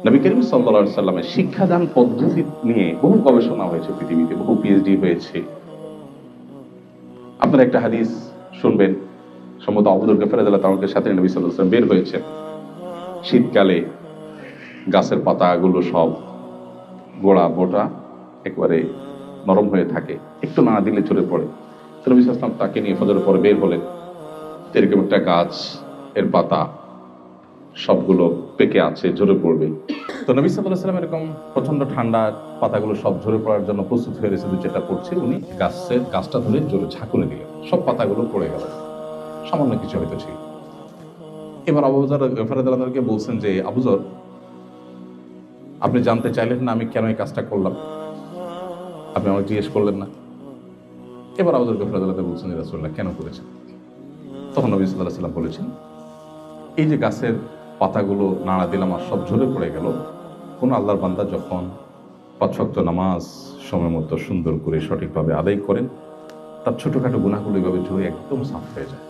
নবী করিম সাল্লাল্লাহু আলাইহি সাল্লামের শিক্ষাদান পদ্ধতি নিয়ে বহু গবেষণা হয়েছে, পৃথিবীতে বহু পিএইচডি হয়েছে। আপনারা একটা হাদিস শুনবেন, সম্ভবত আবু যর গফার রাদিয়াল্লাহু তাআলার সাথে নবী সাল্লাল্লাহু আলাইহি ওয়াসাল্লাম বের হয়েছে। শীতকালে গাছের পাতাগুলো সব গোড়া বোটা একেবারে নরম হয়ে থাকে, একটু না দিলে ঝরে পড়ে। তো নবী সাল্লাল্লাহু আলাইহি ওয়াসাল্লাম তাকে নিয়ে ফজরের পরে বের হলেন। এরকম একটা গাছ, এর পাতা সবগুলো পেকে আছে, ঝরে পড়বে। তো নবী সাল্লাল্লাহু আলাইহি ওয়াসাল্লাম এরকম প্রচন্ড ঠান্ডা, পাতাগুলো সব ঝরে পড়ার জন্য প্রস্তুত হয়ে রয়েছে, যেটা করছে উনি গাছটা ধরে জোরে ঝাঁকুনি দিলেন, সব পাতাগুলো পড়ে গেল, সামান্য কিছু হয়তো ছিল। এবার আবু যর গফার রাদিয়াল্লাহু তাআলাকে বলছেন যে, আবু যর, আপনি জানতে চাইলেন না আমি কেন এই কাজটা করলাম? আপনি আমাকে জিজ্ঞেস করলেন না? এবার আবু যর গফার রাদিয়াল্লাহু তাআলা বলছেন, ইয়া রাসূলুল্লাহ, কেন করেছেন? তখন নবী সাল্লাল্লাহু আলাইহি ওয়াসাল্লাম বলেছেন, এই যে গাছের পাতাগুলো নাড়া দিলাম আর সব ঝরে পড়ে গেল, কোন আল্লাহর বান্দা যখন ৫ ওয়াক্ত নামাজ সময় মতো সুন্দর করে সঠিকভাবে আদায় করেন, তার ছোটখাটো গুনাহগুলো এভাবে ঝরে একদম সাফ হয়ে যায়।